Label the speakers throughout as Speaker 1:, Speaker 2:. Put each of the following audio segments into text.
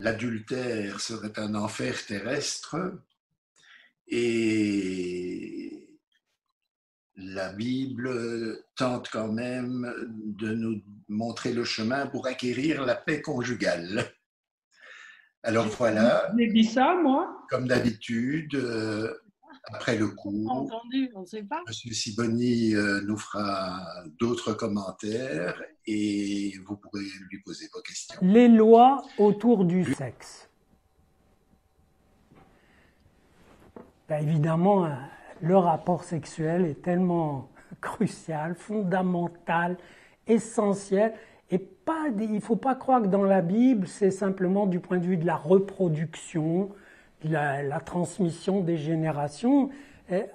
Speaker 1: l'adultère serait un enfer terrestre et la Bible tente quand même de nous montrer le chemin pour acquérir la paix conjugale. Alors voilà,
Speaker 2: J'ai dit ça, moi?
Speaker 1: comme d'habitude, après le
Speaker 2: Pas
Speaker 1: cours,
Speaker 2: entendu, on ne sait pas.
Speaker 1: M. Sibony nous fera d'autres commentaires et vous pourrez lui poser vos questions.
Speaker 3: Les lois autour du sexe. Ben évidemment, le rapport sexuel est tellement crucial, fondamental, essentiel. Et pas, il ne faut pas croire que dans la Bible, c'est simplement du point de vue de la reproduction, de la transmission des générations.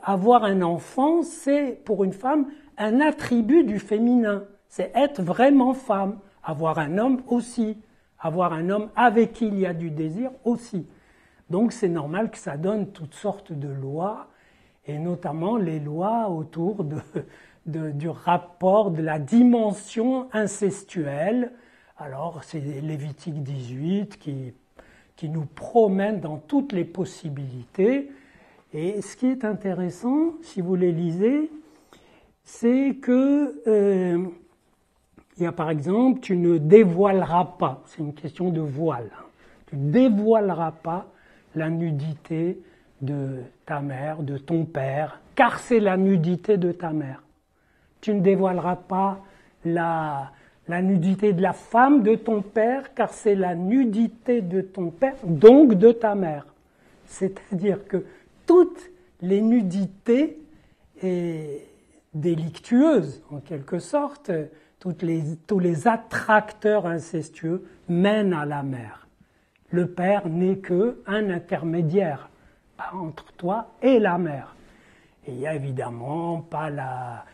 Speaker 3: Avoir un enfant, c'est pour une femme un attribut du féminin. C'est être vraiment femme. Avoir un homme aussi. Avoir un homme avec qui il y a du désir aussi. Donc c'est normal que ça donne toutes sortes de lois, et notamment les lois autour du rapport, de la dimension incestuelle. Alors c'est Lévitique 18 qui nous promène dans toutes les possibilités. Et ce qui est intéressant, si vous les lisez, c'est que il y a par exemple, tu ne dévoileras pas, c'est une question de voile, tu ne dévoileras pas la nudité de ta mère, de ton père, car c'est la nudité de ta mère. Tu ne dévoileras pas la nudité de la femme de ton père, car c'est la nudité de ton père, donc de ta mère. C'est-à-dire que toutes les nudités délictueuses, en quelque sorte, tous les attracteurs incestueux mènent à la mère. Le père n'est qu'un intermédiaire entre toi et la mère. Et il n'y a évidemment pas la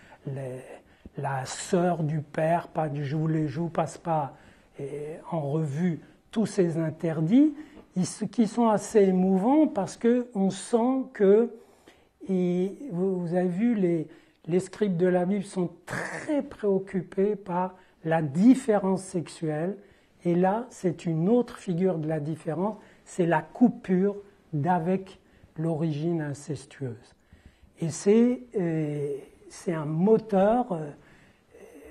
Speaker 3: sœur du père, pas du joue les joues, passe pas en revue tous ces interdits, qui sont assez émouvants parce qu'on sent que, et vous avez vu, les scribes de la Bible sont très préoccupés par la différence sexuelle. Et là, c'est une autre figure de la différence, c'est la coupure d'avec l'origine incestueuse. Et c'est un moteur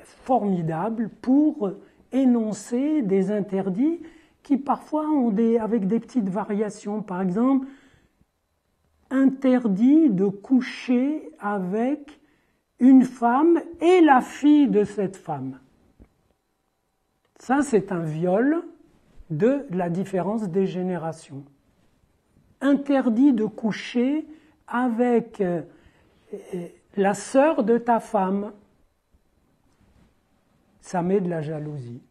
Speaker 3: formidable pour énoncer des interdits qui parfois ont avec des petites variations. Par exemple, interdit de coucher avec une femme et la fille de cette femme. Ça, c'est un viol de la différence des générations. Interdit de coucher avec la sœur de ta femme. Ça met de la jalousie.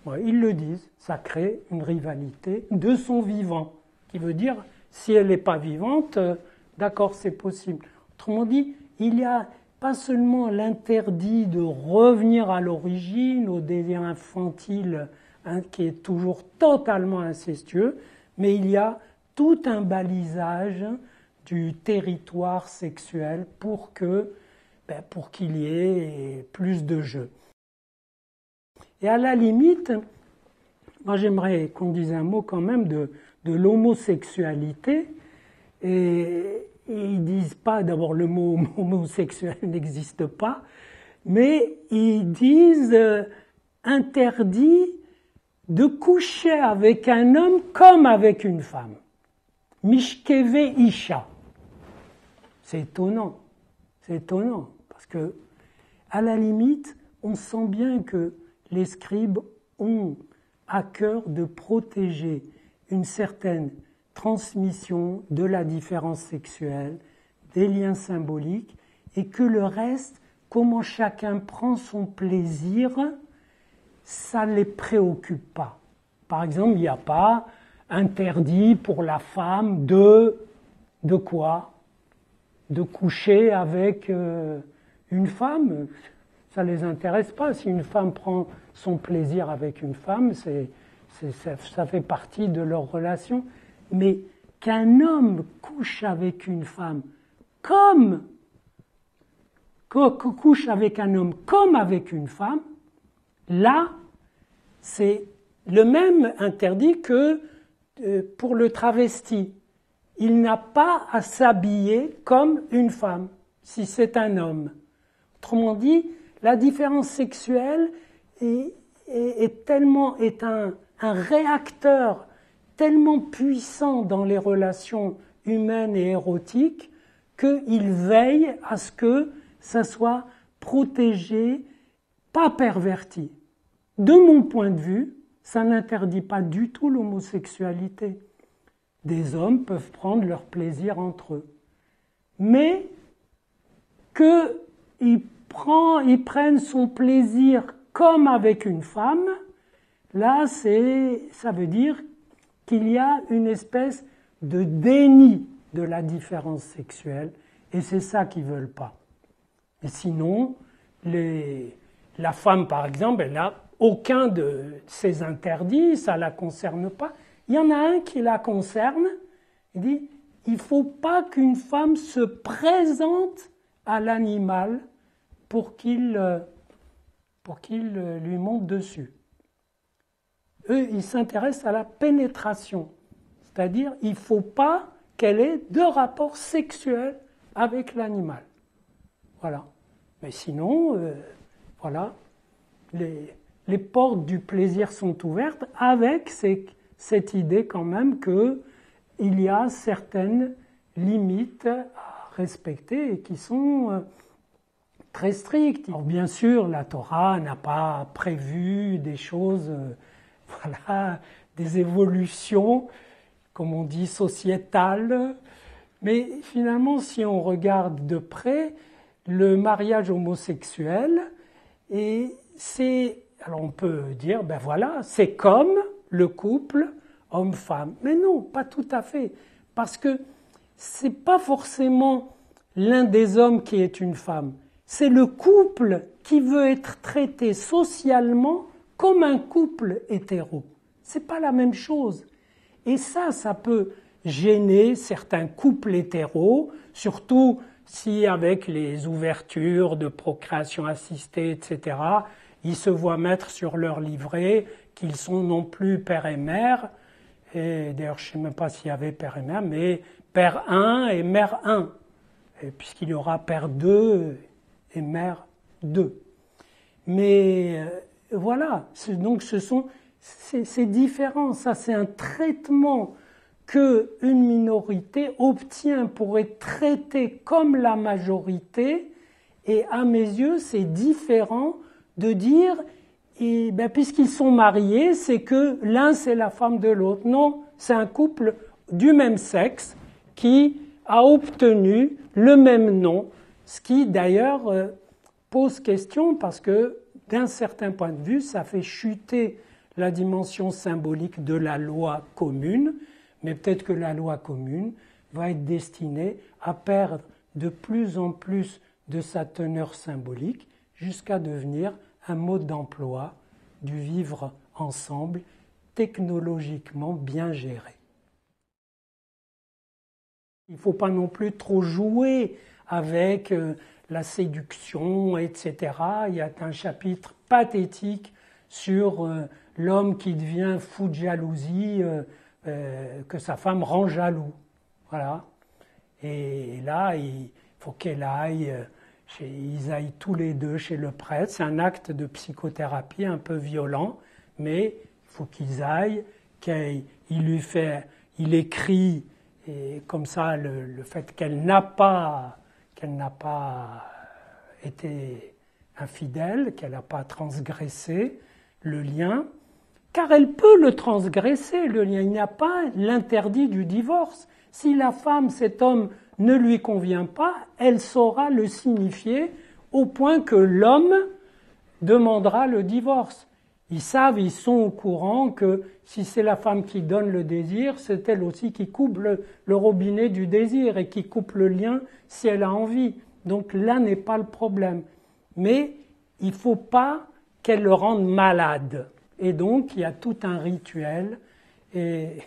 Speaker 3: Ouais, ils le disent, ça crée une rivalité de son vivant, qui veut dire, si elle n'est pas vivante, d'accord, c'est possible. Autrement dit, il y a pas seulement l'interdit de revenir à l'origine, au désir infantile, qui est toujours totalement incestueux, mais il y a tout un balisage du territoire sexuel pour qu'il y ait plus de jeu. Et à la limite, moi j'aimerais qu'on dise un mot quand même de l'homosexualité. Et ils disent pas, d'abord le mot homosexuel n'existe pas, mais ils disent interdit de coucher avec un homme comme avec une femme. Mishkeve Isha. C'est étonnant, parce que à la limite, on sent bien que les scribes ont à cœur de protéger une certaine transmission de la différence sexuelle, des liens symboliques, et que le reste, comment chacun prend son plaisir, ça ne les préoccupe pas. Par exemple, il n'y a pas interdit pour la femme de quoi? De coucher avec une femme. Ça ne les intéresse pas. Si une femme prend son plaisir avec une femme, ça fait partie de leur relation. Mais qu'un homme couche avec une femme couche avec un homme comme avec une femme, là, c'est le même interdit que pour le travesti. Il n'a pas à s'habiller comme une femme, si c'est un homme. Autrement dit, la différence sexuelle est un réacteur tellement puissant dans les relations humaines et érotiques qu'il veille à ce que ça soit protégé, pas perverti. De mon point de vue, ça n'interdit pas du tout l'homosexualité. Des hommes peuvent prendre leur plaisir entre eux. Mais qu'ils prennent son plaisir comme avec une femme, là, ça veut dire qu'il y a une espèce de déni de la différence sexuelle, et c'est ça qu'ils ne veulent pas. Et sinon, la femme, par exemple, elle n'a aucun de ces interdits, ça ne la concerne pas. Il y en a un qui la concerne, il dit, il ne faut pas qu'une femme se présente à l'animal pour qu'il lui monte dessus. Eux, ils s'intéressent à la pénétration, c'est-à-dire il ne faut pas qu'elle ait de rapport sexuel avec l'animal. Voilà. Mais sinon, voilà, les portes du plaisir sont ouvertes avec cette idée quand même qu'il y a certaines limites à respecter et qui sont très strictes. Alors bien sûr, la Torah n'a pas prévu des choses, voilà, des évolutions, comme on dit, sociétales, mais finalement, si on regarde de près, le mariage homosexuel, et alors on peut dire, ben voilà, c'est comme le couple homme-femme. Mais non, pas tout à fait, parce que c'est pas forcément l'un des hommes qui est une femme, c'est le couple qui veut être traité socialement comme un couple hétéro. C'est pas la même chose. Et ça peut gêner certains couples hétéros, surtout si avec les ouvertures de procréation assistée, etc., ils se voient mettre sur leur livret qu'ils sont non plus père et mère, et d'ailleurs je ne sais même pas s'il y avait père et mère, mais père 1 et mère 1, puisqu'il y aura père 2 et mère 2. Mais voilà, donc c'est différent, ça c'est un traitement qu'une minorité obtient pour être traitée comme la majorité, et à mes yeux c'est différent de dire, puisqu'ils sont mariés, c'est que l'un c'est la femme de l'autre. Non, c'est un couple du même sexe qui a obtenu le même nom, ce qui d'ailleurs pose question parce que d'un certain point de vue, ça fait chuter la dimension symbolique de la loi commune, mais peut-être que la loi commune va être destinée à perdre de plus en plus de sa teneur symbolique jusqu'à devenir un mode d'emploi du vivre ensemble technologiquement bien géré. Il ne faut pas non plus trop jouer avec la séduction, etc. Il y a un chapitre pathétique sur l'homme qui devient fou de jalousie, que sa femme rend jaloux. Voilà. Et là, il faut qu'ils aillent tous les deux chez le prêtre. C'est un acte de psychothérapie un peu violent, mais il faut qu'ils aillent, il écrit, et comme ça, le fait qu'elle n'a pas été infidèle, qu'elle n'a pas transgressé le lien, car elle peut le transgresser, le lien. Il n'y a pas l'interdit du divorce. Si la femme, cet homme, ne lui convient pas, elle saura le signifier au point que l'homme demandera le divorce. Ils sont au courant que si c'est la femme qui donne le désir, c'est elle aussi qui coupe le robinet du désir et qui coupe le lien si elle a envie. Donc là n'est pas le problème. Mais il ne faut pas qu'elle le rende malade. Et donc il y a tout un rituel et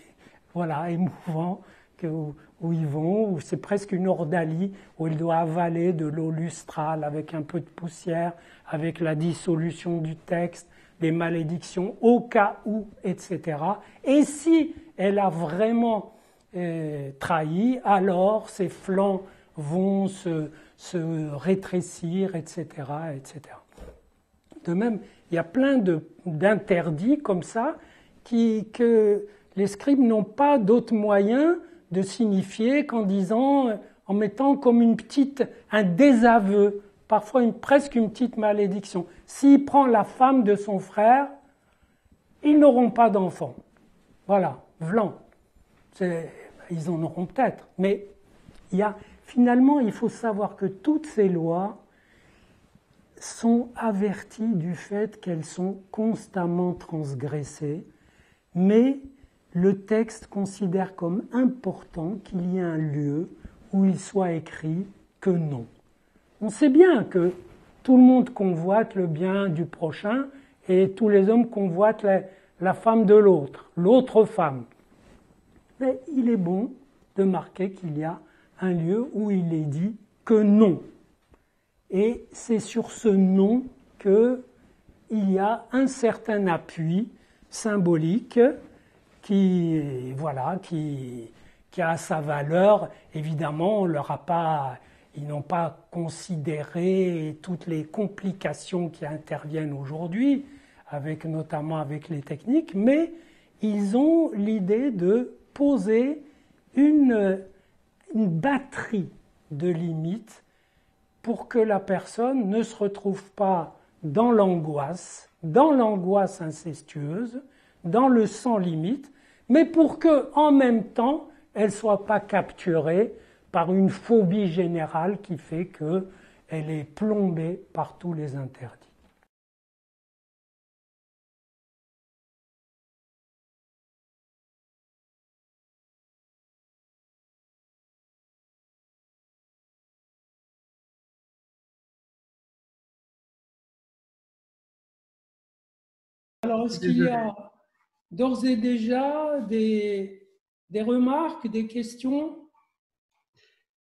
Speaker 3: voilà, émouvant où ils vont, où c'est presque une ordalie, où il doit avaler de l'eau lustrale avec un peu de poussière, avec la dissolution du texte, des malédictions au cas où, etc. Et si elle a vraiment trahi, alors ses flancs vont se rétrécir, etc., etc. De même, il y a plein d'interdits comme ça que les scribes n'ont pas d'autre moyen de signifier qu'en disant, en mettant comme un désaveu, parfois presque une petite malédiction. S'il prend la femme de son frère, ils n'auront pas d'enfants. Voilà, vlan. Ils en auront peut-être, mais finalement, il faut savoir que toutes ces lois sont averties du fait qu'elles sont constamment transgressées, mais le texte considère comme important qu'il y ait un lieu où il soit écrit que non. On sait bien que tout le monde convoite le bien du prochain et tous les hommes convoitent la femme de l'autre femme. Mais il est bon de marquer qu'il y a un lieu où il est dit que non. Et c'est sur ce non qu'il y a un certain appui symbolique qui a sa valeur. Évidemment, ils n'ont pas considéré toutes les complications qui interviennent aujourd'hui, notamment avec les techniques, mais ils ont l'idée de poser une batterie de limites pour que la personne ne se retrouve pas dans l'angoisse incestueuse, dans le sans limite, mais pour que, en même temps, elle ne soit pas capturée par une phobie générale qui fait qu'elle est plombée par tous les interdits. Alors, est-ce qu'il y a d'ores et déjà des remarques, des questions?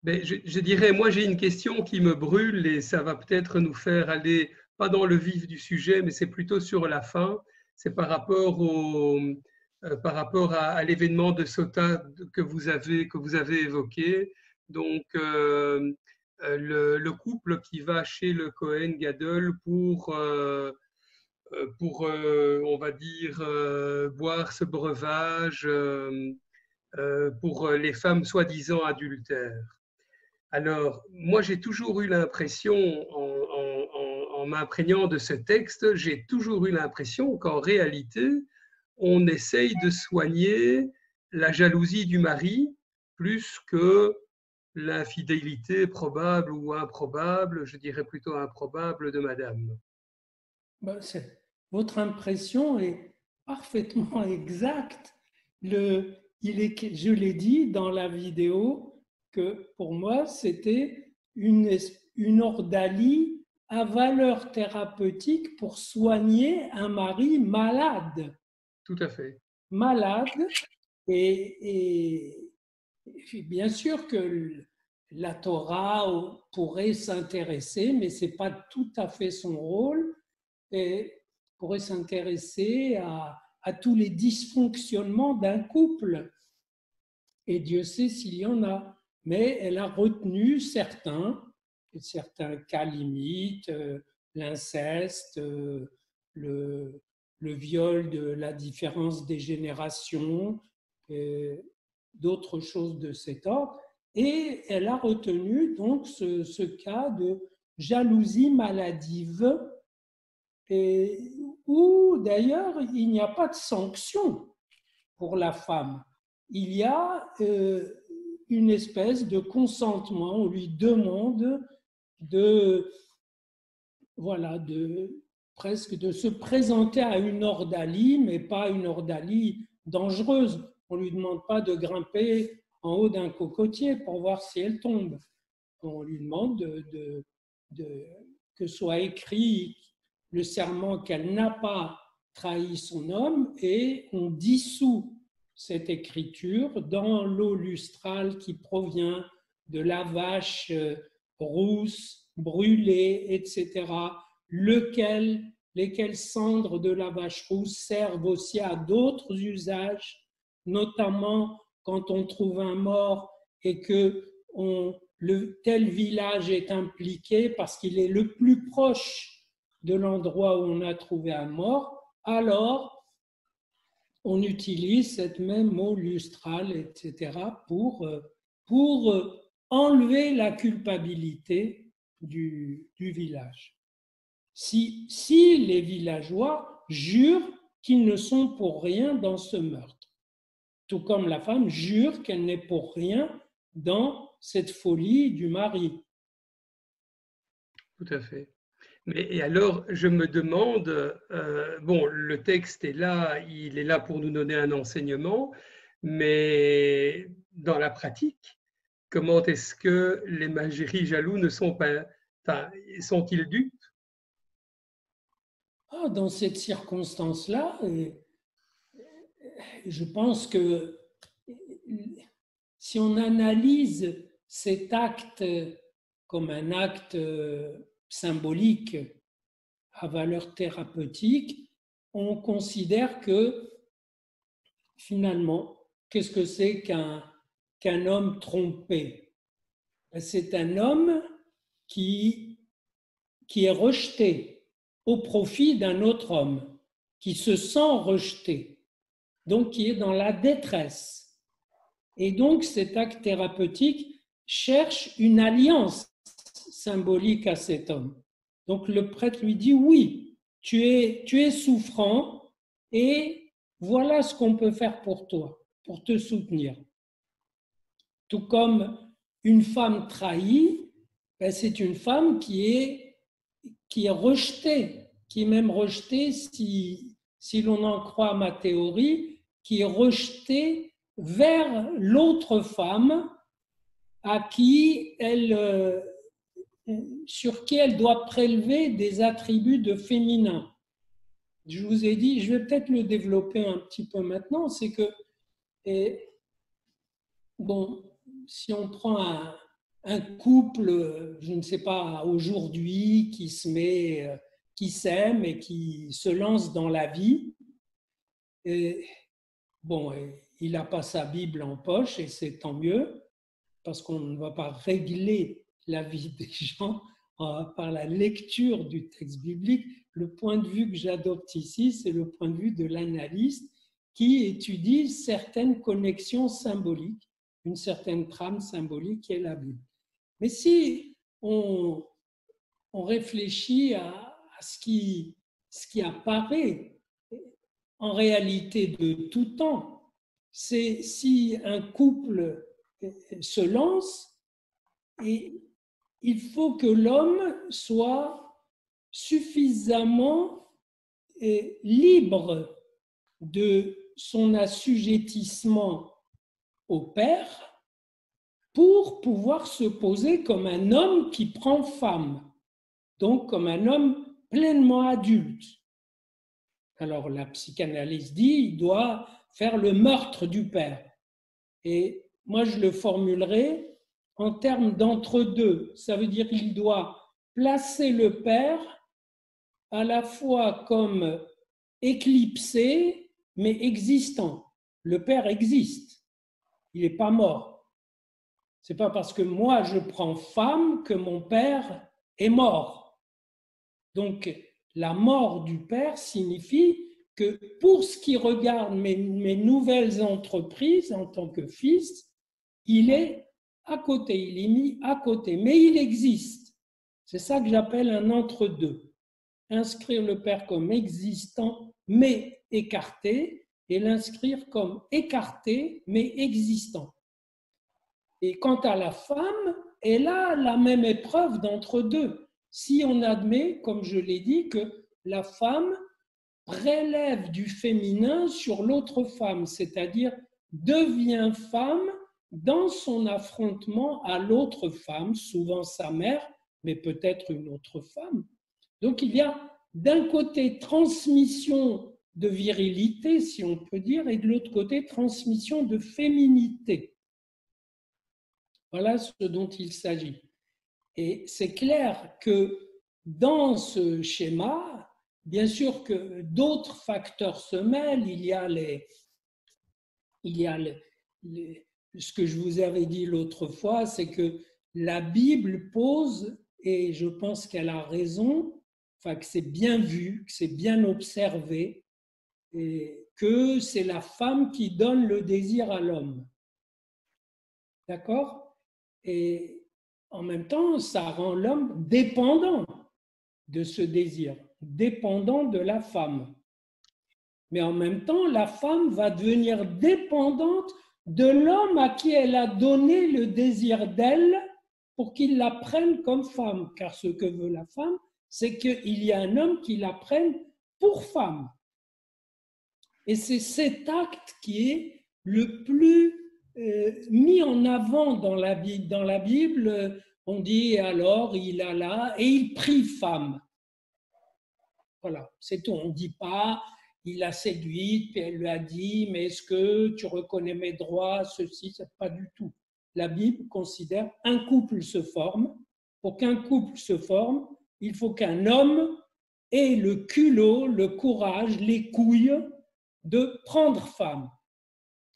Speaker 4: Ben, je dirais, moi j'ai une question qui me brûle et ça va peut-être nous faire aller, pas dans le vif du sujet, mais c'est plutôt sur la fin. C'est par rapport à l'événement de Sota que vous avez évoqué. Donc, le couple qui va chez le Cohen Gadol pour on va dire, boire ce breuvage pour les femmes soi-disant adultères. Alors, moi, j'ai toujours eu l'impression, en m'imprégnant de ce texte, j'ai toujours eu l'impression qu'en réalité, on essaye de soigner la jalousie du mari plus que l'infidélité probable ou improbable, je dirais plutôt improbable, de madame.
Speaker 3: Votre impression est parfaitement exacte. Je l'ai dit dans la vidéo que pour moi, c'était une ordalie à valeur thérapeutique pour soigner un mari malade.
Speaker 4: Tout à fait.
Speaker 3: Malade. Et bien sûr que la Torah pourrait s'intéresser, mais ce n'est pas tout à fait son rôle, et pourrait s'intéresser à tous les dysfonctionnements d'un couple. Et Dieu sait s'il y en a. Mais elle a retenu certains cas limites, l'inceste, le viol de la différence des générations, d'autres choses de cet ordre. Et elle a retenu donc ce cas de jalousie maladive, où d'ailleurs il n'y a pas de sanction pour la femme. Il y a une espèce de consentement, on lui demande presque de se présenter à une ordalie, mais pas une ordalie dangereuse. On ne lui demande pas de grimper en haut d'un cocotier pour voir si elle tombe. On lui demande que soit écrit le serment qu'elle n'a pas trahi son homme, et on dissout cette écriture dans l'eau lustrale qui provient de la vache rousse, brûlée, etc., lequel lesquelles cendres de la vache rousse servent aussi à d'autres usages, notamment quand on trouve un mort et que tel village est impliqué parce qu'il est le plus proche de l'endroit où on a trouvé un mort, alors on utilise cette même mot lustral, etc., pour enlever la culpabilité du village. Si les villageois jurent qu'ils ne sont pour rien dans ce meurtre, tout comme la femme jure qu'elle n'est pour rien dans cette folie du mari.
Speaker 4: Tout à fait. Et alors, je me demande, bon, le texte est là, il est là pour nous donner un enseignement, mais dans la pratique, comment est-ce que les maris jaloux ne sont pas, enfin, sont-ils dupes?
Speaker 3: Dans cette circonstance-là, je pense que si on analyse cet acte comme un acte symbolique à valeur thérapeutique, on considère que finalement, qu'est-ce que c'est qu'un homme trompé? C'est un homme qui est rejeté au profit d'un autre homme, qui se sent rejeté, donc qui est dans la détresse. Et donc cet acte thérapeutique cherche une alliance symbolique à cet homme. Donc le prêtre lui dit, oui, tu es souffrant et voilà ce qu'on peut faire pour toi, pour te soutenir. Tout comme une femme trahie, c'est une femme qui est rejetée, qui est même rejetée, si l'on en croit ma théorie, qui est rejetée vers l'autre femme sur qui elle doit prélever des attributs de féminin. Je vous ai dit, je vais peut-être le développer un petit peu maintenant, c'est que, bon, si on prend un couple, je ne sais pas, aujourd'hui, qui s'aime et qui se lance dans la vie, bon, il n'a pas sa Bible en poche et c'est tant mieux, parce qu'on ne va pas régler la vie des gens par la lecture du texte biblique. Le point de vue que j'adopte ici, c'est le point de vue de l'analyste qui étudie certaines connexions symboliques, une certaine trame symbolique qui est la Bible. Mais si on réfléchit à ce qui apparaît en réalité de tout temps, c'est si un couple se lance, et il faut que l'homme soit suffisamment libre de son assujettissement au père pour pouvoir se poser comme un homme qui prend femme, donc comme un homme pleinement adulte. Alors la psychanalyse dit il doit faire le meurtre du père. Et moi je le formulerai en termes d'entre-deux. Ça veut dire qu'il doit placer le père à la fois comme éclipsé mais existant. Le père existe, il n'est pas mort. Ce n'est pas parce que moi je prends femme que mon père est mort. Donc la mort du père signifie que pour ce qui regarde mes nouvelles entreprises en tant que fils, il est à côté, il est mis à côté, mais il existe. C'est ça que j'appelle un entre-deux. Inscrire le père comme existant mais écarté et l'inscrire comme écarté mais existant. Et quant à la femme, elle a la même épreuve d'entre-deux. Si on admet, comme je l'ai dit, que la femme prélève du féminin sur l'autre femme, c'est-à-dire devient femme dans son affrontement à l'autre femme, souvent sa mère, mais peut-être une autre femme. Donc il y a d'un côté transmission de virilité, si on peut dire, et de l'autre côté transmission de féminité. Voilà ce dont il s'agit. Et c'est clair que dans ce schéma, bien sûr que d'autres facteurs se mêlent. Ce que je vous avais dit l'autre fois, c'est que la Bible pose, et je pense qu'elle a raison, enfin que c'est bien vu, que c'est bien observé, et que c'est la femme qui donne le désir à l'homme. D'accord? Et en même temps, ça rend l'homme dépendant de ce désir, dépendant de la femme. Mais en même temps, la femme va devenir dépendante de l'homme à qui elle a donné le désir d'elle pour qu'il la prenne comme femme. Car ce que veut la femme, c'est qu'il y a un homme qui la prenne pour femme. Et c'est cet acte qui est le plus mis en avant dans la Bible. Dans la Bible, on dit alors il alla et il prit femme. Voilà, c'est tout. On ne dit pas il l'a séduite, puis elle lui a dit mais est-ce que tu reconnais mes droits, ceci, c'est pas du tout. La Bible considère un couple se forme. Pour qu'un couple se forme, il faut qu'un homme ait le culot, le courage, les couilles de prendre femme.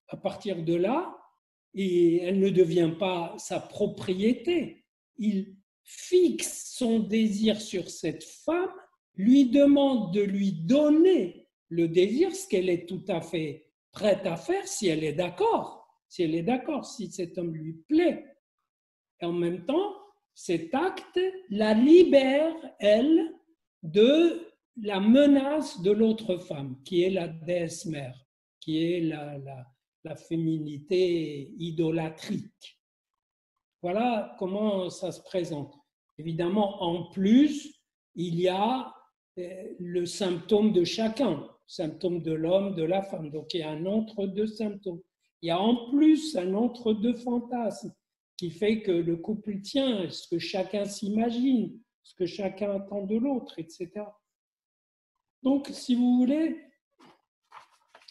Speaker 3: À partir de là, et elle ne devient pas sa propriété. Il fixe son désir sur cette femme, lui demande de lui donner le désir, ce qu'elle est tout à fait prête à faire si elle est d'accord. Si elle est d'accord, si cet homme lui plaît. Et en même temps, cet acte la libère, elle, de la menace de l'autre femme, qui est la déesse mère, qui est la féminité idolâtrique. Voilà comment ça se présente. Évidemment, en plus, il y a le symptôme de chacun, symptôme de l'homme, de la femme. Donc, il y a un entre-deux symptômes. Il y a en plus un entre-deux fantasme qui fait que le couple tient, ce que chacun s'imagine, ce que chacun attend de l'autre, etc. Donc, si vous voulez,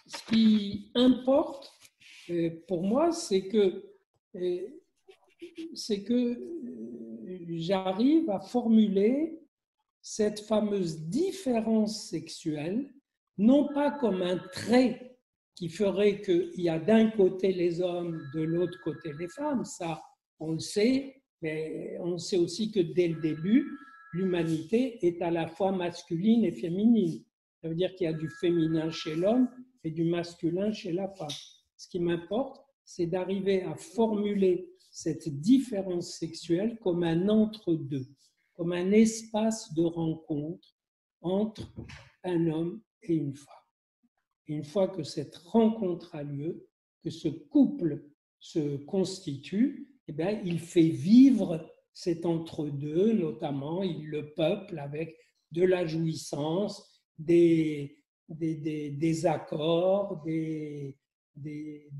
Speaker 3: ce qui importe pour moi, c'est que j'arrive à formuler cette fameuse différence sexuelle, non pas comme un trait qui ferait qu'il y a d'un côté les hommes, de l'autre côté les femmes, ça on le sait, mais on sait aussi que dès le début, l'humanité est à la fois masculine et féminine. Ça veut dire qu'il y a du féminin chez l'homme et du masculin chez la femme. Ce qui m'importe, c'est d'arriver à formuler cette différence sexuelle comme un entre-deux, comme un espace de rencontre entre un homme et une femme. Et une fois que cette rencontre a lieu, que ce couple se constitue, eh bien, il fait vivre cet entre-deux, notamment, il le peuple avec de la jouissance, des accords, de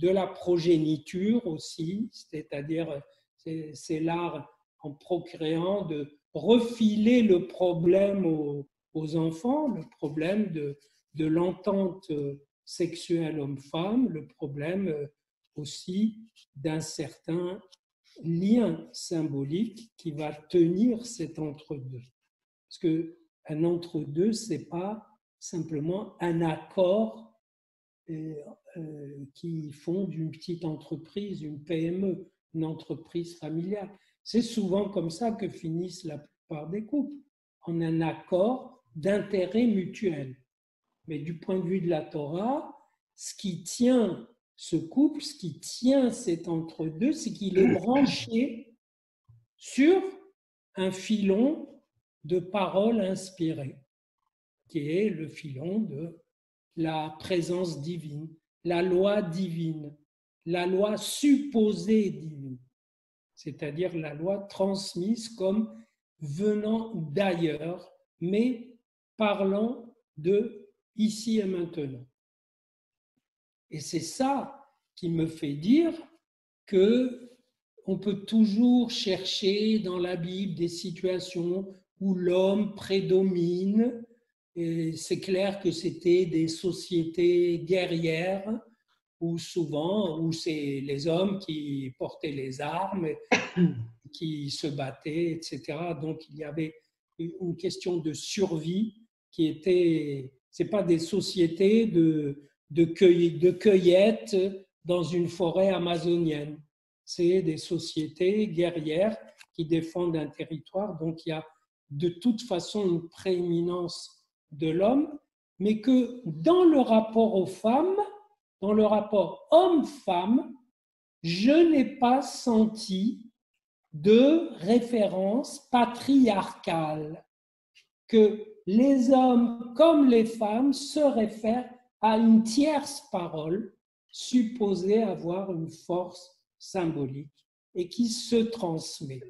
Speaker 3: la progéniture aussi, c'est-à-dire c'est l'art en procréant de refiler le problème aux enfants, le problème de l'entente sexuelle homme-femme, le problème aussi d'un certain lien symbolique qui va tenir cet entre-deux. Parce qu'un entre-deux, ce n'est pas simplement un accord qui fonde une petite entreprise, une PME, une entreprise familiale. C'est souvent comme ça que finissent la plupart des couples, en un accord d'intérêt mutuel. Mais du point de vue de la Torah, ce qui tient ce couple, ce qui tient cet entre-deux, c'est qu'il est branché sur un filon de paroles inspirées, qui est le filon de la présence divine, la loi divine, la loi supposée divine, c'est-à-dire la loi transmise comme venant d'ailleurs, mais parlant de ici et maintenant. Et c'est ça qui me fait dire que on peut toujours chercher dans la Bible des situations où l'homme prédomine. Et c'est clair que c'était des sociétés guerrières où souvent, où c'est les hommes qui portaient les armes, qui se battaient, etc. Donc il y avait une question de survie qui étaient, c'est pas des sociétés de cueillette dans une forêt amazonienne. C'est des sociétés guerrières qui défendent un territoire. Donc il y a de toute façon une prééminence de l'homme, mais que dans le rapport aux femmes, dans le rapport homme-femme, je n'ai pas senti de référence patriarcale, que les hommes comme les femmes se réfèrent à une tierce parole supposée avoir une force symbolique et qui se transmet.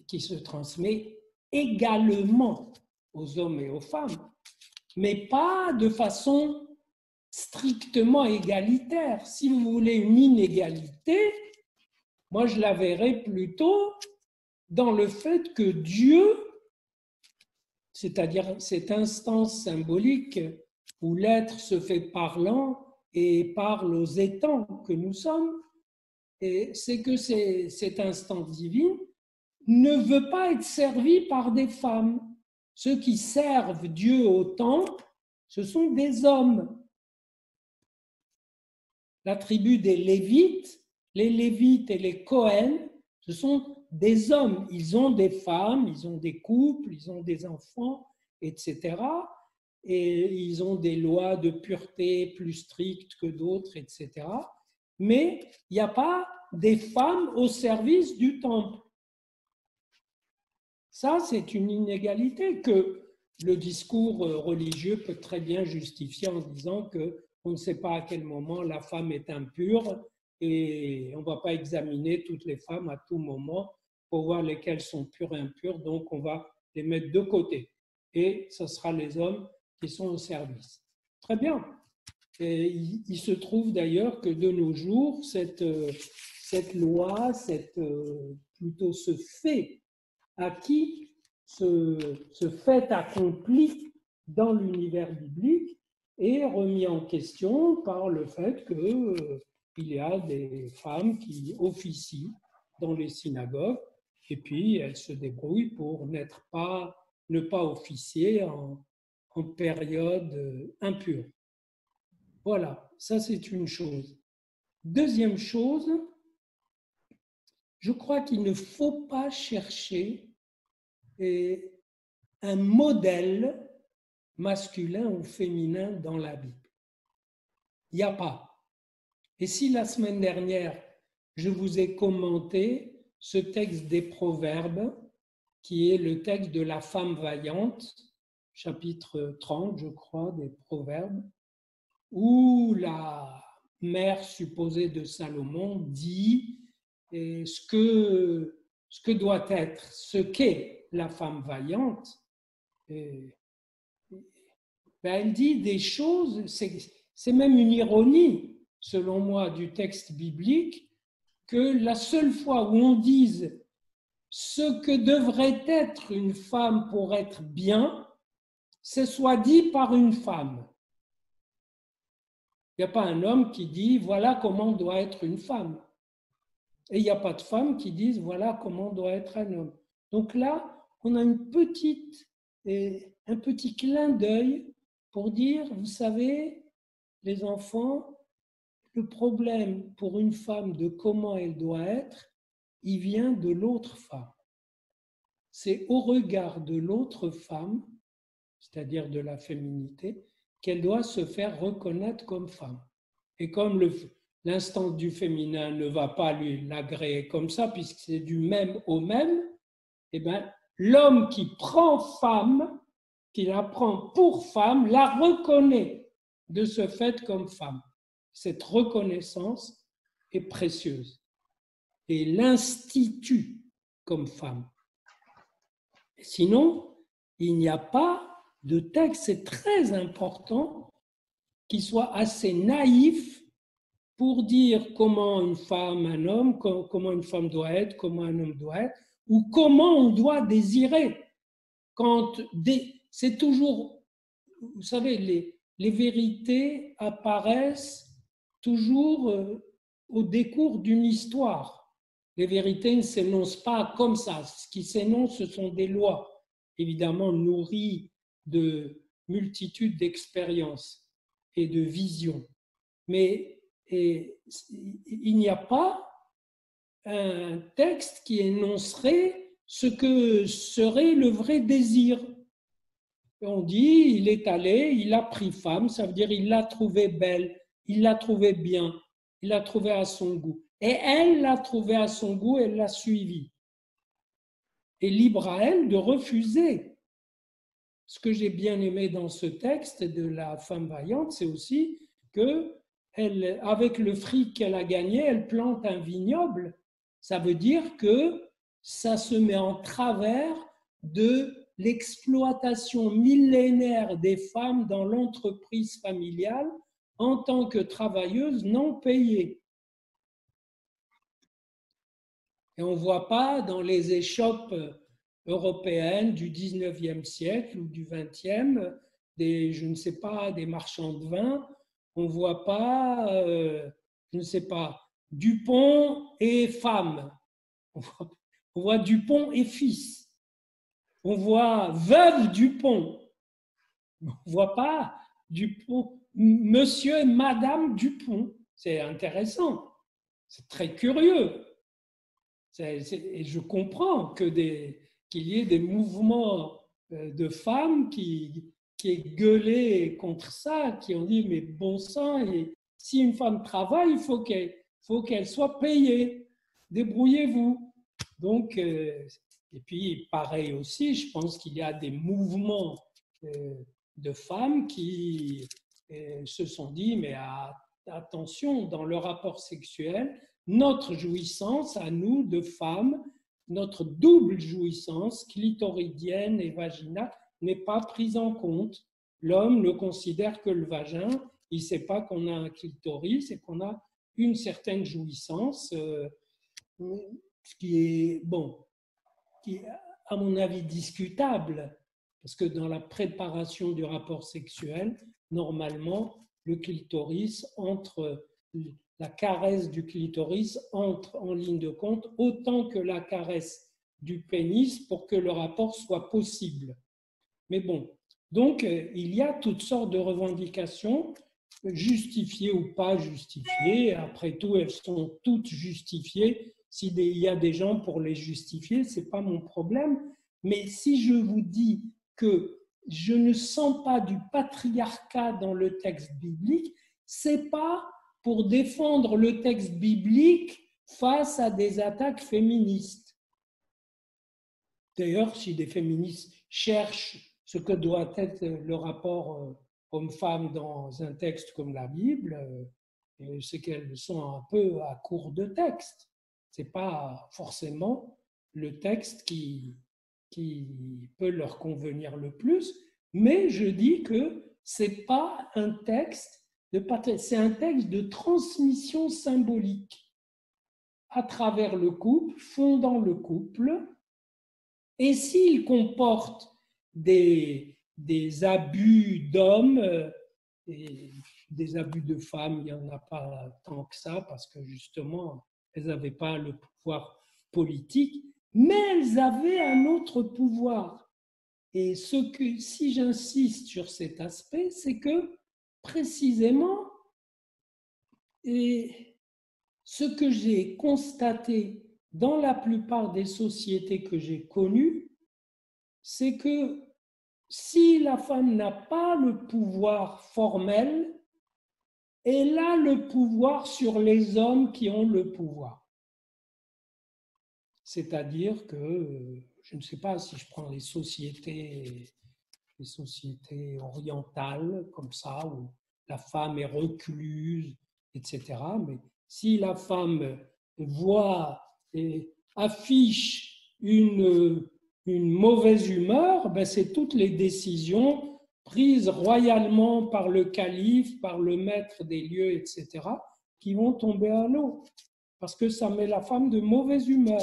Speaker 3: Qui se transmet également aux hommes et aux femmes, mais pas de façon strictement égalitaire. Si vous voulez une inégalité, moi je la verrais plutôt dans le fait que Dieu, c'est-à-dire cette instance symbolique où l'être se fait parlant et parle aux étangs que nous sommes, et c'est que cette instance divine ne veut pas être servie par des femmes. Ceux qui servent Dieu au temple, ce sont des hommes. La tribu des Lévites, les Lévites et les Cohen, ce sont des hommes. Ils ont des femmes, ils ont des couples, ils ont des enfants, etc. Et ils ont des lois de pureté plus strictes que d'autres, etc. Mais il n'y a pas des femmes au service du temple. Ça, c'est une inégalité que le discours religieux peut très bien justifier en disant qu'on ne sait pas à quel moment la femme est impure et on ne va pas examiner toutes les femmes à tout moment pour voir lesquelles sont pures et impures, donc on va les mettre de côté. Et ce sera les hommes qui sont au service. Très bien. Et il se trouve d'ailleurs que de nos jours, cette loi, plutôt ce fait acquis, ce fait accompli dans l'univers biblique est remis en question par le fait qu'il y a des femmes qui officient dans les synagogues et puis elles se débrouillent pour ne pas officier en période impure. Voilà, ça c'est une chose. Deuxième chose, je crois qu'il ne faut pas chercher un modèle masculin ou féminin dans la Bible. Il n'y a pas. Et si la semaine dernière, je vous ai commenté ce texte des Proverbes, qui est le texte de la femme vaillante, chapitre 30, je crois, des Proverbes, où la mère supposée de Salomon dit ce que doit être, ce qu'est la femme vaillante. Elle dit des choses, c'est même une ironie, selon moi, du texte biblique, que la seule fois où on dise ce que devrait être une femme pour être bien, ce soit dit par une femme. Il n'y a pas un homme qui dit « voilà comment doit être une femme ». Et il n'y a pas de femme qui dise « voilà comment doit être un homme ». Donc là, on a un petit clin d'œil pour dire « vous savez, les enfants, le problème pour une femme de comment elle doit être, il vient de l'autre femme. C'est au regard de l'autre femme, c'est-à-dire de la féminité, qu'elle doit se faire reconnaître comme femme. Et comme l'instance du féminin ne va pas l'agréer comme ça, puisque c'est du même au même, eh bien, l'homme qui prend femme, qui la prend pour femme, la reconnaît de ce fait comme femme. Cette reconnaissance est précieuse et l'institue comme femme. Sinon, il n'y a pas de texte, c'est très important, qui soit assez naïf pour dire comment une femme, un homme, comment une femme doit être, comment un homme doit être, ou comment on doit désirer. C'est toujours, vous savez, les vérités apparaissent toujours au décours d'une histoire. Les vérités ne s'énoncent pas comme ça. Ce qui s'énonce, ce sont des lois. évidemment nourri de multitudes d'expériences et de visions. Mais il n'y a pas un texte qui énoncerait ce que serait le vrai désir. On dit, il est allé, il a pris femme, ça veut dire il l'a trouvée belle, il l'a trouvée bien, il l'a trouvée à son goût. Et elle l'a trouvée à son goût, elle l'a suivie. Et libre à elle de refuser. Ce que j'ai bien aimé dans ce texte de la femme vaillante, c'est aussi que elle, avec le fric qu'elle a gagné, elle plante un vignoble. Ça veut dire que ça se met en travers de l'exploitation millénaire des femmes dans l'entreprise familiale en tant que travailleuses non payées. Et on ne voit pas dans les échoppes européennes du 19e siècle ou du 20e, je ne sais pas, des marchands de vin, on ne voit pas, je ne sais pas, Dupont et femme. On voit Dupont et fils. On voit veuve Dupont. On ne voit pas Dupont, monsieur et madame Dupont. C'est intéressant. C'est très curieux. Et je comprends qu'il y ait des mouvements de femmes qui aient gueulé contre ça, qui ont dit mais bon sang, si une femme travaille, il faut qu'elle soit payée. Débrouillez-vous. Donc, et puis pareil aussi, je pense qu'il y a des mouvements de femmes qui se sont dit mais attention, dans le rapport sexuel, notre jouissance à nous de femmes, notre double jouissance clitoridienne et vaginale n'est pas prise en compte. L'homme ne considère que le vagin, il ne sait pas qu'on a un clitoris et qu'on a une certaine jouissance, ce qui est, bon, qui est à mon avis discutable, parce que dans la préparation du rapport sexuel, normalement, le clitoris la caresse du clitoris entre en ligne de compte autant que la caresse du pénis pour que le rapport soit possible. Mais bon, donc il y a toutes sortes de revendications, justifiées ou pas justifiées. Après tout, elles sont toutes justifiées. S'il y a des gens pour les justifier, ce n'est pas mon problème. Mais si je vous dis que je ne sens pas du patriarcat dans le texte biblique, ce n'est pas pour défendre le texte biblique face à des attaques féministes. D'ailleurs, si des féministes cherchent ce que doit être le rapport homme-femme dans un texte comme la Bible, c'est qu'elles sont un peu à court de texte. Ce n'est pas forcément le texte qui peut leur convenir le plus, mais je dis que ce n'est pas un texte c'est un texte de transmission symbolique à travers le couple, fondant le couple, et s'il comporte des abus d'hommes et des abus de femmes, il n'y en a pas tant que ça, parce que justement, elles n'avaient pas le pouvoir politique, mais elles avaient un autre pouvoir. Et si j'insiste sur cet aspect, c'est que précisément, et ce que j'ai constaté dans la plupart des sociétés que j'ai connues, c'est que si la femme n'a pas le pouvoir formel, elle a le pouvoir sur les hommes qui ont le pouvoir. C'est-à-dire que, je ne sais pas si je prends les sociétés orientales comme ça, où la femme est recluse, etc. Mais si la femme voit et affiche une mauvaise humeur, ben c'est toutes les décisions prises royalement par le calife, par le maître des lieux, etc., qui vont tomber à l'eau, parce que ça met la femme de mauvaise humeur.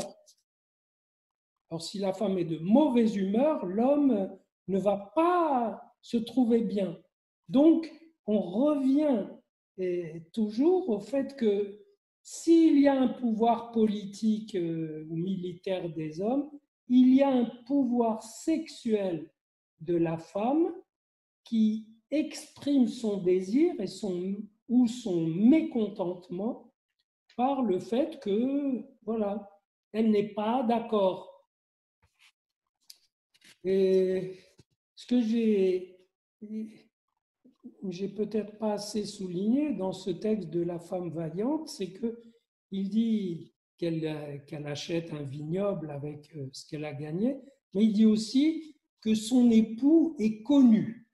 Speaker 3: Alors si la femme est de mauvaise humeur, l'homme ne va pas se trouver bien. Donc, on revient toujours au fait que s'il y a un pouvoir politique ou militaire des hommes, il y a un pouvoir sexuel de la femme qui exprime son désir ou son mécontentement par le fait que, voilà, elle n'est pas d'accord. Et ce que j'ai peut-être pas assez souligné dans ce texte de la femme vaillante, c'est qu'il dit qu'elle achète un vignoble avec ce qu'elle a gagné, mais il dit aussi que son époux est connu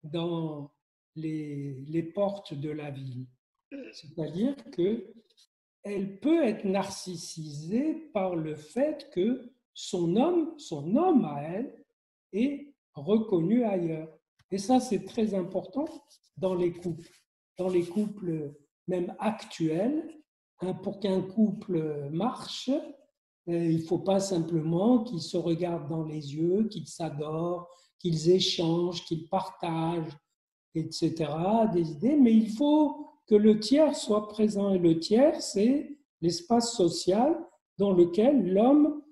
Speaker 3: dans les portes de la ville. C'est-à-dire qu'elle peut être narcissisée par le fait que son homme à elle, est reconnu ailleurs. Et ça, c'est très important dans les couples même actuels. Pour qu'un couple marche, il ne faut pas simplement qu'ils se regardent dans les yeux, qu'ils s'adorent, qu'ils échangent, qu'ils partagent, etc., des idées, mais il faut que le tiers soit présent. Et le tiers, c'est l'espace social dans lequel l'homme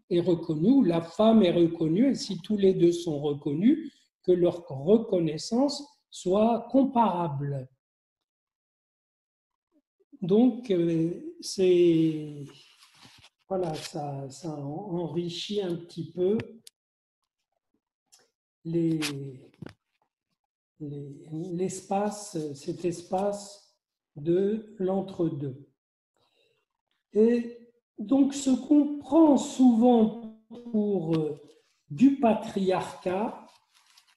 Speaker 3: est reconnu, ou la femme est reconnue, et si tous les deux sont reconnus, que leur reconnaissance soit comparable. Donc, voilà, ça enrichit un petit peu cet espace de l'entre-deux. Et donc, ce qu'on prend souvent pour du patriarcat,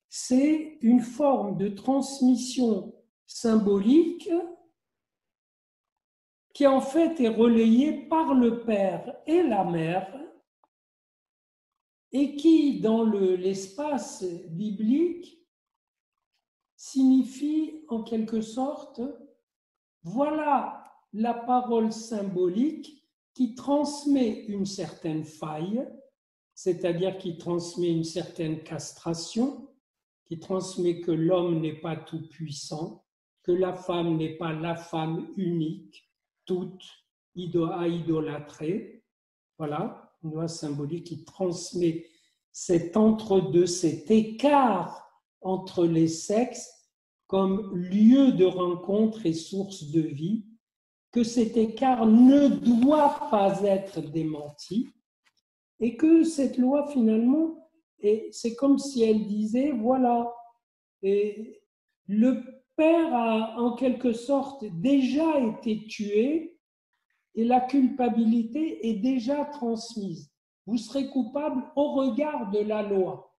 Speaker 3: c'est une forme de transmission symbolique qui en fait est relayée par le père et la mère et qui, dans l'espace biblique, signifie en quelque sorte, voilà la parole symbolique qui transmet une certaine faille, c'est-à-dire qui transmet une certaine castration, qui transmet que l'homme n'est pas tout puissant, que la femme n'est pas la femme unique, toute à idolâtrer. Voilà, une loi symbolique qui transmet cet entre-deux, cet écart entre les sexes comme lieu de rencontre et source de vie, que cet écart ne doit pas être démenti et que cette loi finalement, c'est comme si elle disait, voilà, et le père a en quelque sorte déjà été tué et la culpabilité est déjà transmise. Vous serez coupable au regard de la loi,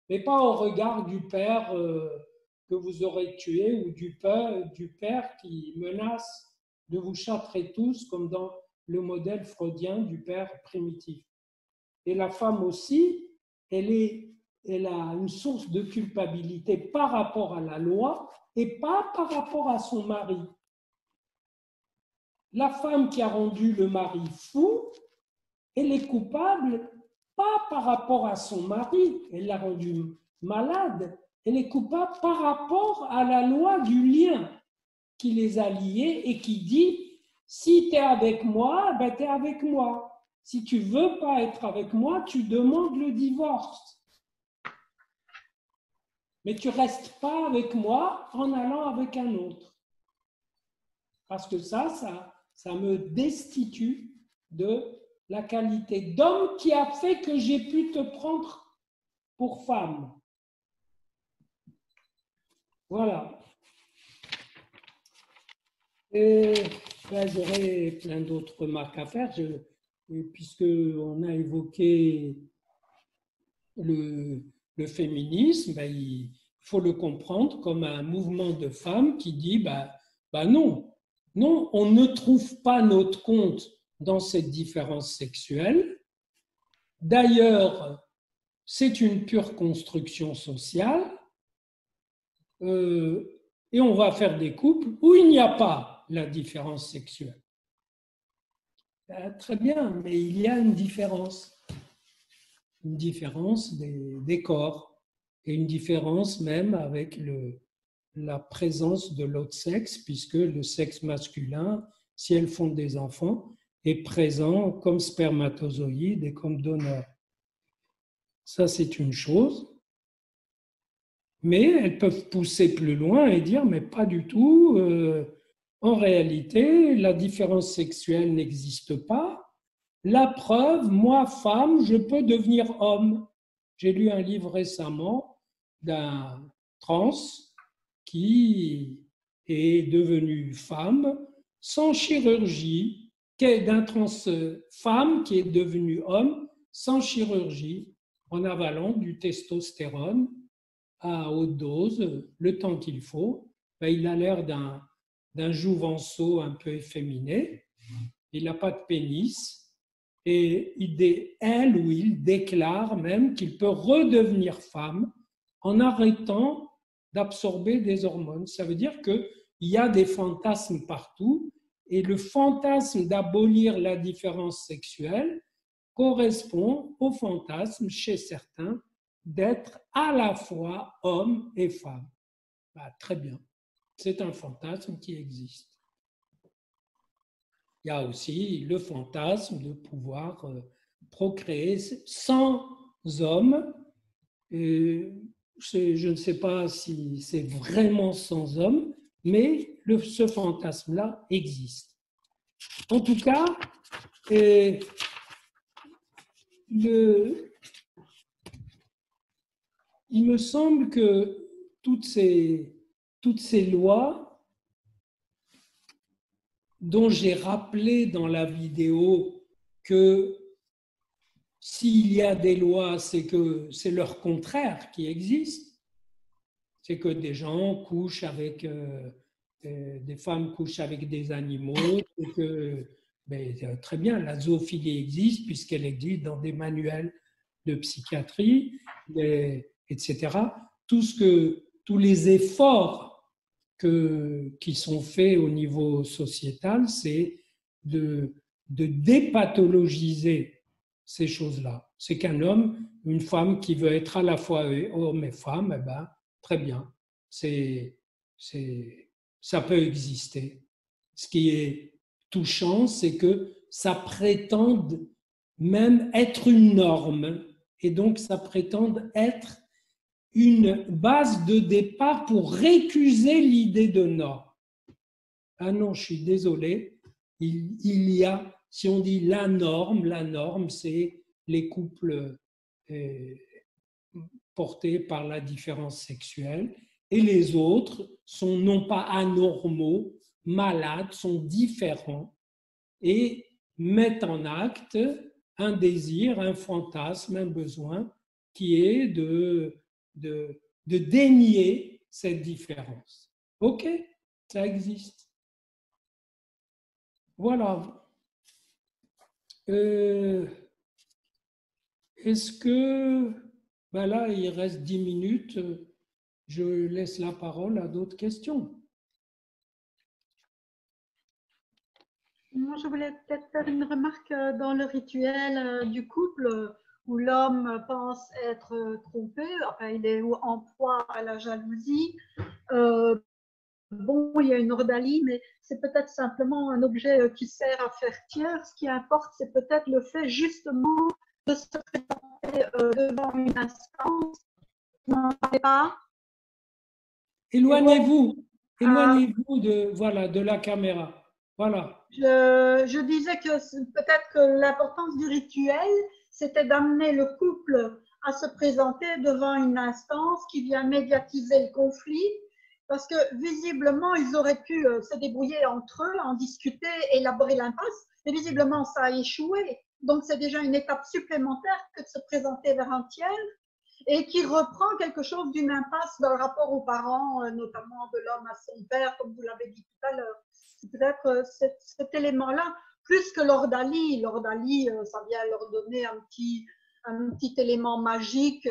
Speaker 3: mais pas au regard du père que vous aurez tué ou du père qui menace de vous châtrer tous, comme dans le modèle freudien du père primitif. Et la femme aussi, elle a une source de culpabilité par rapport à la loi et pas par rapport à son mari. La femme qui a rendu le mari fou, elle est coupable pas par rapport à son mari, elle l'a rendu malade, elle est coupable par rapport à la loi du lien qui les a liés et qui dit, si tu es avec moi, ben tu es avec moi. Si tu ne veux pas être avec moi, tu demandes le divorce. Mais tu ne restes pas avec moi en allant avec un autre. Parce que ça me destitue de la qualité d'homme qui a fait que j'ai pu te prendre pour femme. Voilà. Et ben, j'aurais plein d'autres remarques à faire, puisqu'on a évoqué le féminisme, ben, il faut le comprendre comme un mouvement de femmes qui dit non, on ne trouve pas notre compte dans cette différence sexuelle. D'ailleurs, c'est une pure construction sociale et on va faire des couples où il n'y a pas la différence sexuelle. Très bien, mais il y a une différence des corps et une différence même avec la présence de l'autre sexe, puisque le sexe masculin, si elles font des enfants, est présent comme spermatozoïde et comme donneur. Ça, c'est une chose. Mais elles peuvent pousser plus loin et dire, mais pas du tout, en réalité, la différence sexuelle n'existe pas. La preuve, moi, femme, je peux devenir homme. J'ai lu un livre récemment d'un trans qui est devenu femme sans chirurgie, d'un trans femme qui est devenu homme sans chirurgie, en avalant du testostérone à haute dose, le temps qu'il faut. Ben, il a l'air d'un jouvenceau un peu efféminé. Il n'a pas de pénis. Et elle ou il déclare même qu'il peut redevenir femme en arrêtant d'absorber des hormones. Ça veut dire qu'il y a des fantasmes partout. Et le fantasme d'abolir la différence sexuelle correspond au fantasme chez certains d'être à la fois homme et femme. Bah, très bien, c'est un fantasme qui existe. Il y a aussi le fantasme de pouvoir procréer sans homme. Je ne sais pas si c'est vraiment sans homme, mais ce fantasme-là existe. En tout cas, il me semble que toutes ces lois dont j'ai rappelé dans la vidéo que s'il y a des lois, c'est que c'est leur contraire qui existe. C'est que des gens couchent avec, des femmes couchent avec des animaux, et que, ben, très bien, la zoophilie existe puisqu'elle existe dans des manuels de psychiatrie, etc. Tous les efforts qui sont faits au niveau sociétal, c'est de dépathologiser ces choses-là. C'est qu'un homme, une femme qui veut être à la fois homme et femme, eh ben, très bien, ça peut exister. Ce qui est touchant, c'est que ça prétende même être une norme, et donc ça prétende être une base de départ pour récuser l'idée de norme. Ah non, je suis désolé, il y a, si on dit la norme, c'est les couples portés par la différence sexuelle, et les autres sont non pas anormaux, malades, sont différents, et mettent en acte un désir, un fantasme, un besoin qui est de dénier cette différence. Ok, ça existe. Voilà. Est-ce que, ben là, il reste 10 minutes, je laisse la parole à d'autres questions.
Speaker 2: Moi, je voulais peut-être faire une remarque dans le rituel du couple où l'homme pense être trompé, enfin, il est en proie à la jalousie. Bon, il y a une ordalie, mais c'est peut-être simplement un objet qui sert à faire tiers. Ce qui importe, c'est peut-être le fait justement de se présenter devant une instance. Vous n'en parlez pas?
Speaker 3: Éloignez-vous de la caméra. Voilà.
Speaker 2: Je disais que peut-être que l'importance du rituel, c'était d'amener le couple à se présenter devant une instance qui vient médiatiser le conflit, parce que visiblement, ils auraient pu se débrouiller entre eux, en discuter, élaborer l'impasse, mais visiblement, ça a échoué. Donc, c'est déjà une étape supplémentaire que de se présenter vers un tiers, et qui reprend quelque chose d'une impasse dans le rapport aux parents, notamment de l'homme à son père, comme vous l'avez dit tout à l'heure. Peut-être cet élément-là, plus que l'ordalie. L'ordalie, ça vient leur donner un petit élément magique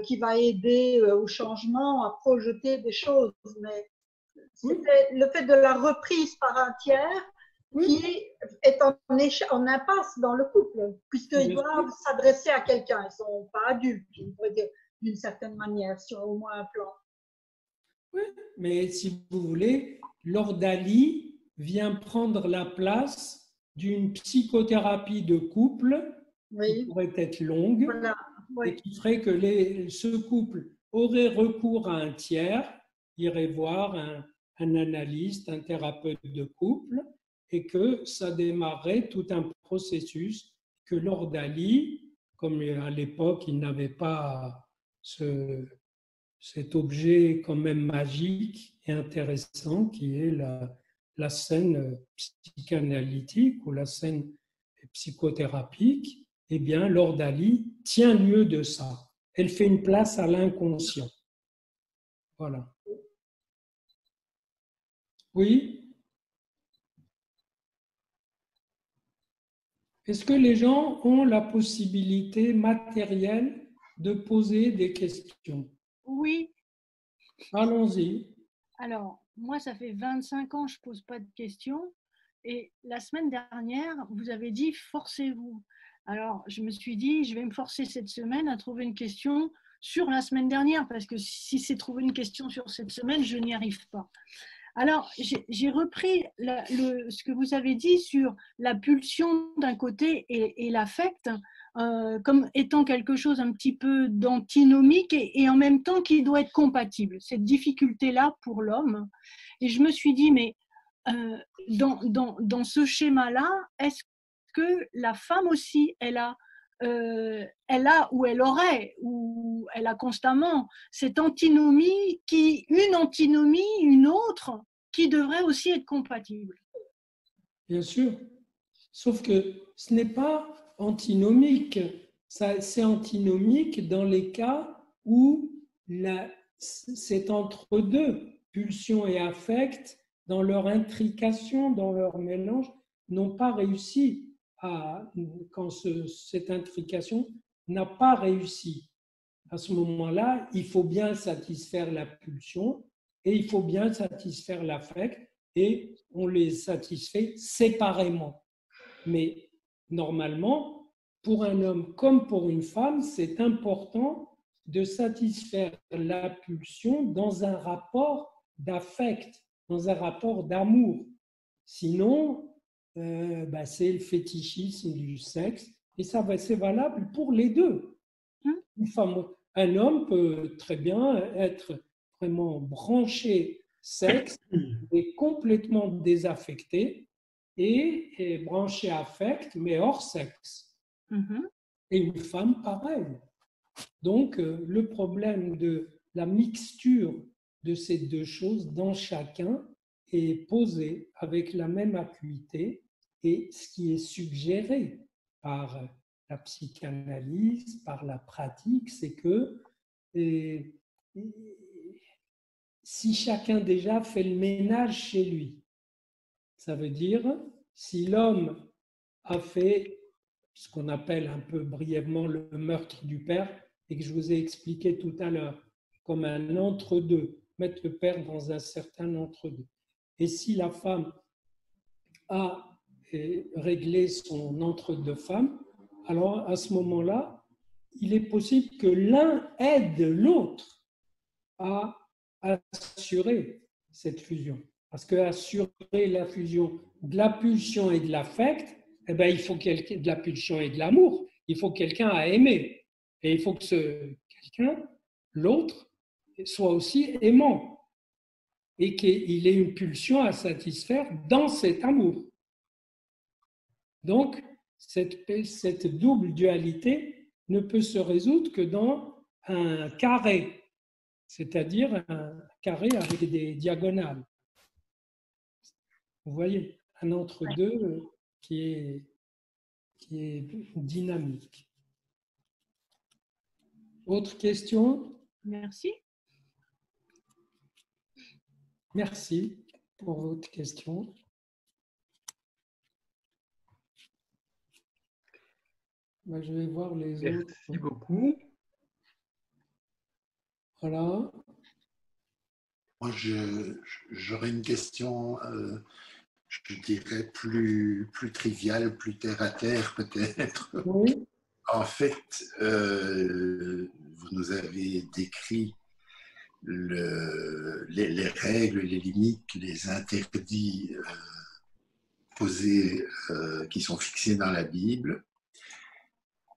Speaker 2: qui va aider au changement, à projeter des choses. Mais c'était le fait de la reprise par un tiers qui est en impasse dans le couple, puisqu'ils doivent s'adresser à quelqu'un. Ils ne sont pas adultes, on pourrait dire, d'une certaine manière, sur au moins un plan.
Speaker 3: Oui, mais si vous voulez, l'ordalie vient prendre la place d'une psychothérapie de couple qui
Speaker 2: Oui,
Speaker 3: pourrait être longue
Speaker 2: voilà.
Speaker 3: et
Speaker 2: Oui,
Speaker 3: qui ferait que ce couple aurait recours à un tiers, irait voir un analyste, un thérapeute de couple, et que ça démarrerait tout un processus que Lord Ali, comme à l'époque il n'avait pas cet objet quand même magique et intéressant qui est la scène psychanalytique ou la scène psychothérapique, eh bien, Lord Ali tient lieu de ça. Elle fait une place à l'inconscient. Voilà. Oui. Est-ce que les gens ont la possibilité matérielle de poser des questions?
Speaker 5: Oui,
Speaker 3: Allons-y.
Speaker 5: alors moi, ça fait 25 ans que je ne pose pas de questions. Et la semaine dernière, vous avez dit forcez-vous. Alors, je me suis dit, je vais me forcer cette semaine à trouver une question sur la semaine dernière, parce que si c'est trouver une question sur cette semaine, je n'y arrive pas. Alors, j'ai repris ce que vous avez dit sur la pulsion d'un côté et l'affect comme étant quelque chose un petit peu d'antinomique et en même temps qui doit être compatible, cette difficulté-là pour l'homme. Et je me suis dit, mais dans ce schéma-là, est-ce que la femme aussi, elle a ou elle aurait, ou elle a constamment cette antinomie une antinomie, une autre, qui devrait aussi être compatible.
Speaker 3: Bien sûr. Sauf que ce n'est pas antinomique. C'est antinomique dans les cas où c'est entre deux, pulsion et affect, dans leur intrication, dans leur mélange, n'ont pas réussi quand cette intrication n'a pas réussi. À ce moment-là, il faut bien satisfaire la pulsion et il faut bien satisfaire l'affect et on les satisfait séparément. Mais normalement, pour un homme comme pour une femme, c'est important de satisfaire la pulsion dans un rapport d'affect, dans un rapport d'amour. Sinon, c'est le fétichisme du sexe et ça c'est valable pour les deux. Une femme, un homme peut très bien être vraiment branché sexe et complètement désaffecté et branché affect, mais hors sexe. Et une femme, pareil. Donc, le problème de la mixture de ces deux choses dans chacun est posé avec la même acuité et ce qui est suggéré par la psychanalyse, par la pratique, c'est que si chacun déjà fait le ménage chez lui, ça veut dire si l'homme a fait ce qu'on appelle un peu brièvement le meurtre du père et que je vous ai expliqué tout à l'heure, comme un entre-deux, mettre le père dans un certain entre-deux. Et si la femme a réglé son entre-deux femmes, alors à ce moment-là, il est possible que l'un aide l'autre à assurer cette fusion. Parce qu'assurer la fusion de la pulsion et de l'affect, eh ben, il faut de la pulsion et de l'amour. Il faut quelqu'un à aimer. Et il faut que quelqu'un, l'autre, soit aussi aimant. Et qu'il ait une pulsion à satisfaire dans cet amour. Donc, cette double dualité ne peut se résoudre que dans un carré, c'est-à-dire un carré avec des diagonales. Vous voyez, un entre-deux qui est dynamique. Autre question?
Speaker 5: Merci.
Speaker 3: Merci pour votre question. Je vais voir les autres.
Speaker 4: Merci beaucoup.
Speaker 3: Voilà.
Speaker 1: Moi, j'aurais une question, je dirais, plus triviale, plus terre à terre peut-être.
Speaker 3: Oui.
Speaker 1: En fait, vous nous avez décrit les règles, les limites, les interdits posées, qui sont fixées dans la Bible.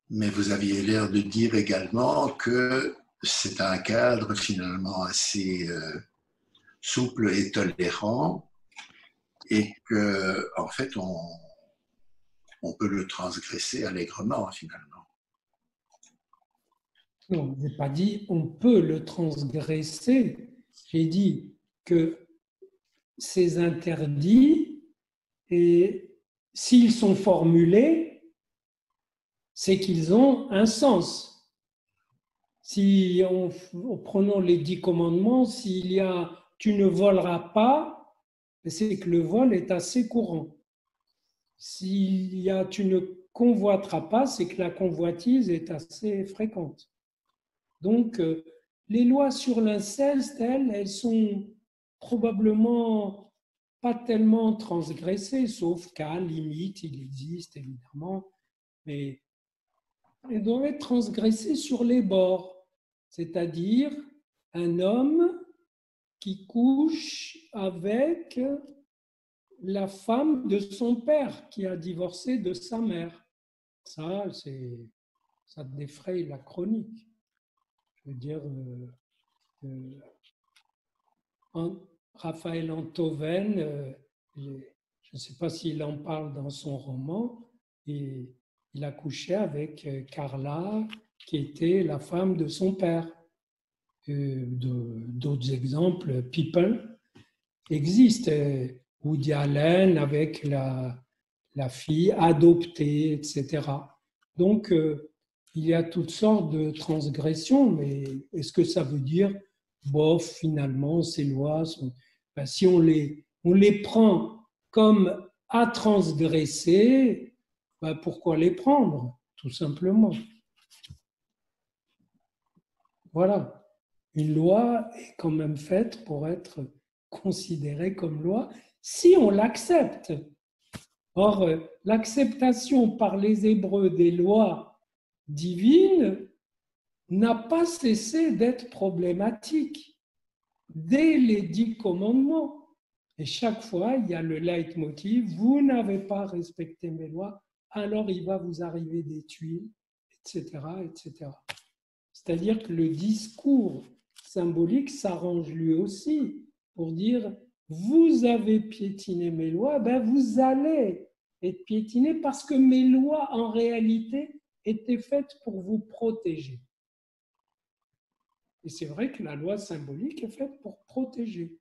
Speaker 1: Mais vous aviez l'air de dire également que c'est un cadre finalement assez souple et tolérant et que, en fait, on peut le transgresser allègrement finalement.
Speaker 3: Non, je n'ai pas dit on peut le transgresser. J'ai dit que ces interdits, et s'ils sont formulés, c'est qu'ils ont un sens. Si en prenant les 10 commandements, s'il y a « tu ne voleras pas », c'est que le vol est assez courant. S'il y a « tu ne convoiteras pas », c'est que la convoitise est assez fréquente. Donc, les lois sur l'inceste, elles sont probablement pas tellement transgressées, sauf qu'à limite, il existe évidemment, mais elles doivent être transgressées sur les bords, c'est-à-dire un homme qui couche avec la femme de son père qui a divorcé de sa mère. Ça défraye la chronique. Je veux dire, Raphaël Enthoven, je ne sais pas s'il en parle dans son roman, et il a couché avec Carla, qui était la femme de son père. D'autres exemples, People, existent. Woody Allen avec la fille adoptée, etc. Donc, il y a toutes sortes de transgressions, mais est-ce que ça veut dire, bof, finalement, ces lois sont... Ben, si on les prend comme à transgresser, ben, pourquoi les prendre, tout simplement? Voilà. Une loi est quand même faite pour être considérée comme loi si on l'accepte. Or, l'acceptation par les Hébreux des lois divines n'a pas cessé d'être problématique dès les 10 commandements. Et chaque fois, il y a le leitmotiv, vous n'avez pas respecté mes lois, alors il va vous arriver des tuiles, etc., etc. C'est-à-dire que le discours symbolique s'arrange lui aussi pour dire vous avez piétiné mes lois, ben vous allez être piétiné parce que mes lois en réalité étaient faites pour vous protéger. Et c'est vrai que la loi symbolique est faite pour protéger.